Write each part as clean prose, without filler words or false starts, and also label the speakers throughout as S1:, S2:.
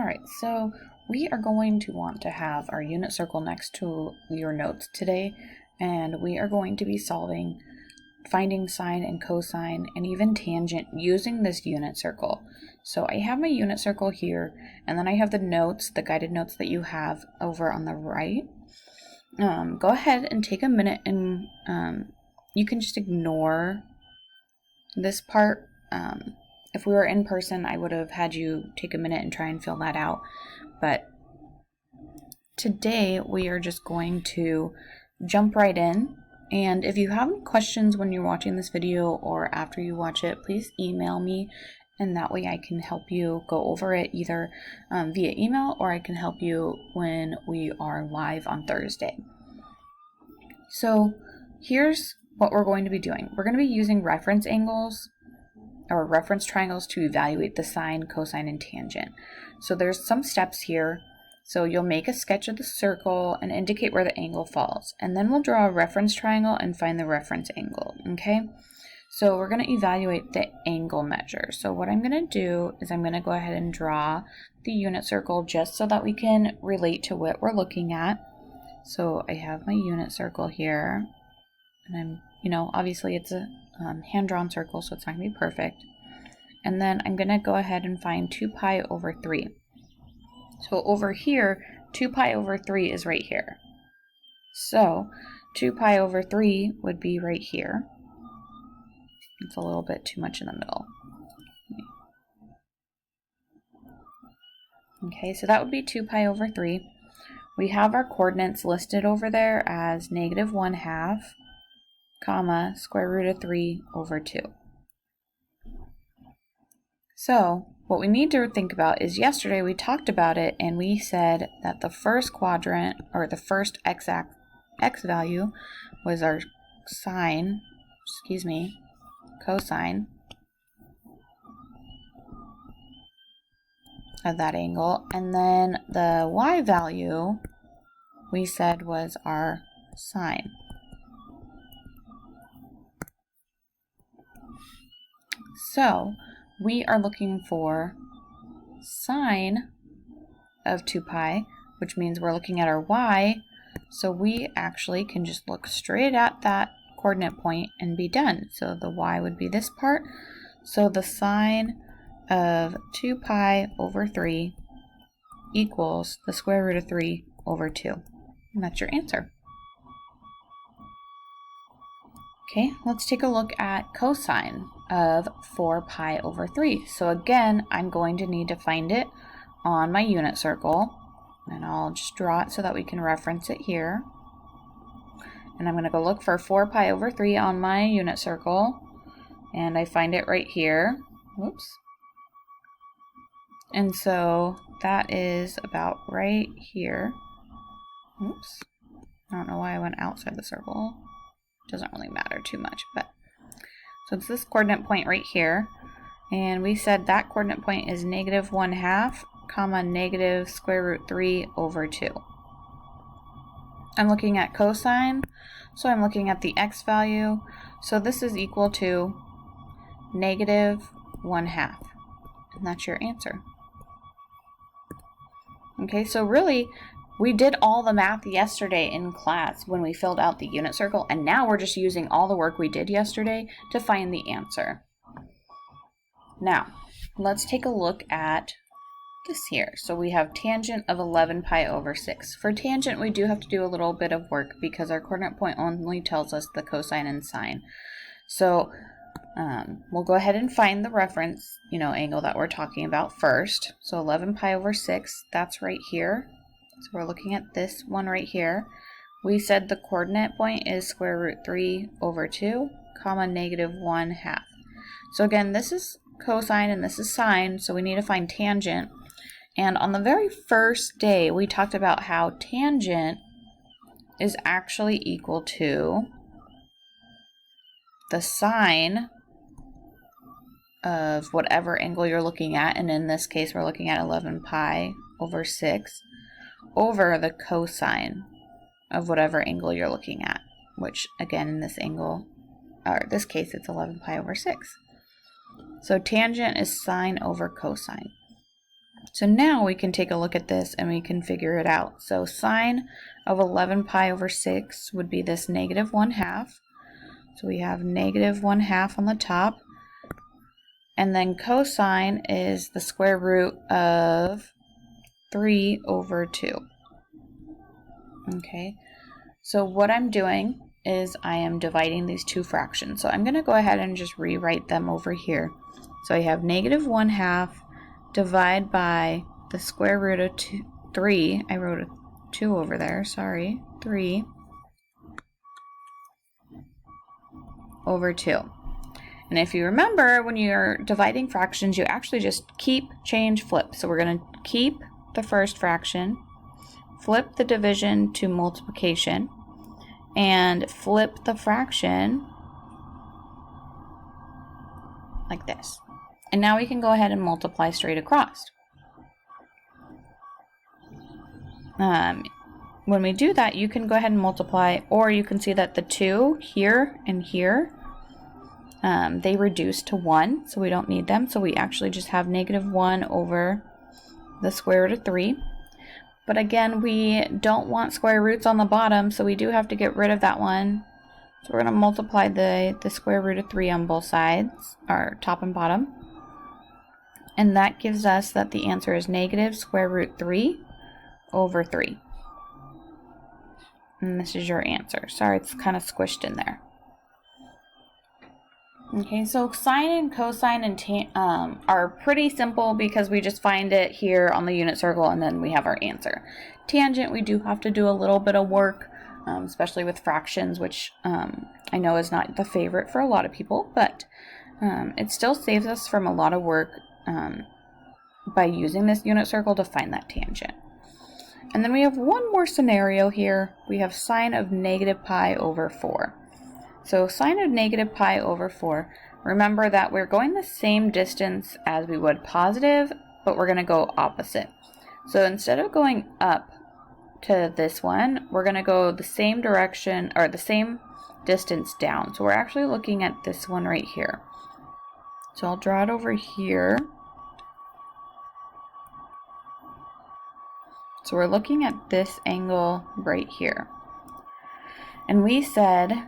S1: Alright, so we are going to want to have our unit circle next to your notes today, and we are going to be finding sine and cosine and even tangent using this unit circle. So I have my unit circle here, and then I have the notes, the guided notes that you have over on the right. Go ahead and take a minute and you can just ignore this part. If we were in person, I would have had you take a minute and try and fill that out. But today we are just going to jump right in. And if you have any questions when you're watching this video or after you watch it, please email me. And that way I can help you go over it either via email, or I can help you when we are live on Thursday. So here's what we're going to be doing. We're going to be using reference angles or reference triangles to evaluate the sine, cosine, and tangent. So there's some steps here. So you'll make a sketch of the circle and indicate where the angle falls. And then we'll draw a reference triangle and find the reference angle, okay? So we're going to evaluate the angle measure. So what I'm going to do is I'm going to go ahead and draw the unit circle just so that we can relate to what we're looking at. So I have my unit circle here, and obviously it's a hand-drawn circle, so it's not going to be perfect. And then I'm going to go ahead and find 2 pi over 3. So over here, 2 pi over 3 is right here. So 2 pi over 3 would be right here. It's a little bit too much in the middle. Okay, so that would be 2 pi over 3. We have our coordinates listed over there as -1/2, comma, square root of 3 over 2. So what we need to think about is yesterday we talked about it and we said that the first quadrant, or the first x value, was our cosine of that angle, and then the y value we said was our sine. So we are looking for sine of 2 pi, which means we're looking at our y, so we actually can just look straight at that coordinate point and be done. So the y would be this part. So the sine of 2 pi over 3 equals the square root of 3 over 2. And that's your answer. Okay, let's take a look at cosine of 4 pi over 3. So again, I'm going to need to find it on my unit circle, and I'll just draw it so that we can reference it here. And I'm going to go look for 4 pi over 3 on my unit circle, and I find it right here. Whoops. And so that is about right here. Oops. I don't know why I went outside the circle. Doesn't really matter too much, but so it's this coordinate point right here, and we said that coordinate point is -1/2, comma, negative square root 3 over 2. I'm looking at cosine, so I'm looking at the x value, so this is equal to -1/2, and that's your answer. Okay, so really we did all the math yesterday in class when we filled out the unit circle, and now we're just using all the work we did yesterday to find the answer. Now, let's take a look at this here. So we have tangent of 11 pi over 6. For tangent, we do have to do a little bit of work because our coordinate point only tells us the cosine and sine. So we'll go ahead and find the reference, angle that we're talking about first. So 11 pi over 6, that's right here. So we're looking at this one right here. We said the coordinate point is square root 3 over 2, comma, -1/2. So again, this is cosine and this is sine, so we need to find tangent. And on the very first day, we talked about how tangent is actually equal to the sine of whatever angle you're looking at, and in this case, we're looking at 11 pi over 6, over the cosine of whatever angle you're looking at, which again in this case it's 11 pi over 6. So tangent is sine over cosine. So now we can take a look at this and we can figure it out. So sine of 11 pi over 6 would be this negative 1/2. So we have negative 1/2 on the top. And then cosine is the square root of 3 over 2. Okay, so what I'm doing is I am dividing these two fractions. So I'm going to go ahead and just rewrite them over here. So I have negative 1/2 divide by the square root of 3. I wrote a 2 over there, sorry. 3 over 2. And if you remember, when you're dividing fractions, you actually just keep, change, flip. So we're going to keep the first fraction, flip the division to multiplication, and flip the fraction like this. And now we can go ahead and multiply straight across. When we do that, you can go ahead and multiply, or you can see that the 2 here and here, they reduce to 1, so we don't need them. So we actually just have negative 1 over the square root of 3. But again, we don't want square roots on the bottom, so we do have to get rid of that one. So we're going to multiply the square root of 3 on both sides, or top and bottom. And that gives us that the answer is negative square root 3 over 3. And this is your answer. Sorry, it's kind of squished in there. Okay, so sine and cosine and are pretty simple because we just find it here on the unit circle and then we have our answer. Tangent, we do have to do a little bit of work, especially with fractions, which I know is not the favorite for a lot of people, but it still saves us from a lot of work by using this unit circle to find that tangent. And then we have one more scenario here. We have sine of negative pi over 4. So sine of negative pi over 4, remember that we're going the same distance as we would positive, but we're going to go opposite. So instead of going up to this one, we're going to go the same direction, or the same distance down. So we're actually looking at this one right here. So I'll draw it over here. So we're looking at this angle right here. And we said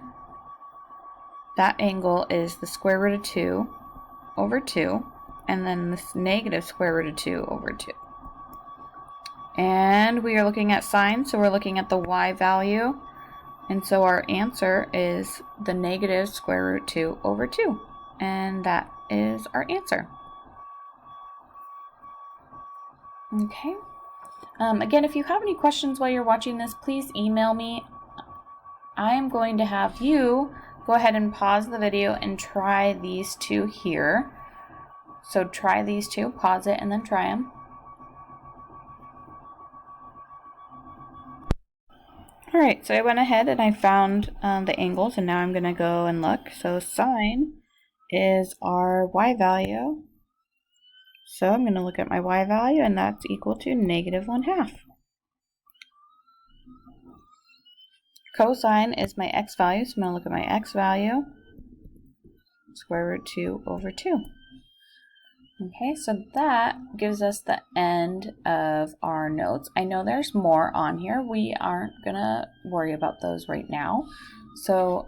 S1: that angle is the square root of 2 over 2, and then this negative square root of 2 over 2. And we are looking at sine, so we're looking at the y value. And so our answer is the negative square root 2 over 2. And that is our answer. Okay. Again, if you have any questions while you're watching this, please email me. I am going to have you go ahead and pause the video and try these two here. So try these two, pause it, and then try them. Alright, so I went ahead and I found the angles, and now I'm going to go and look. So sine is our y value. So I'm going to look at my y value, and that's equal to negative 1/2. Cosine is my x value, so I'm going to look at my x value, square root 2 over 2. Okay, so that gives us the end of our notes. I know there's more on here. We aren't going to worry about those right now. So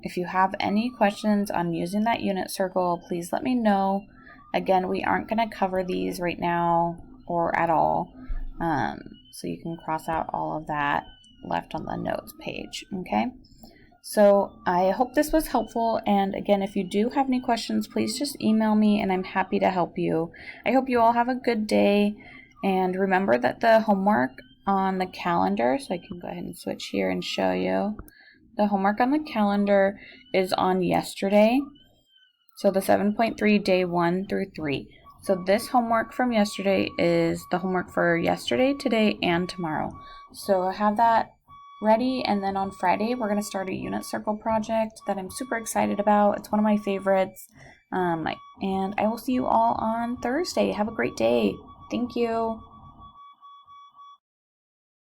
S1: if you have any questions on using that unit circle, please let me know. Again, we aren't going to cover these right now or at all. So you can cross out all of that left on the notes page. Okay. So I hope this was helpful, and again, if you do have any questions, please just email me and I'm happy to help you. I hope you all have a good day, and remember that the homework on the calendar, so I can go ahead and switch here and show you. The homework on the calendar is on yesterday, so the 7.3 day 1 through 3. So this homework from yesterday is the homework for yesterday, today, and tomorrow. So I have that ready, and then on Friday we're going to start a unit circle project that I'm super excited about. It's one of my favorites, and I will see you all on Thursday. Have a great day. Thank you.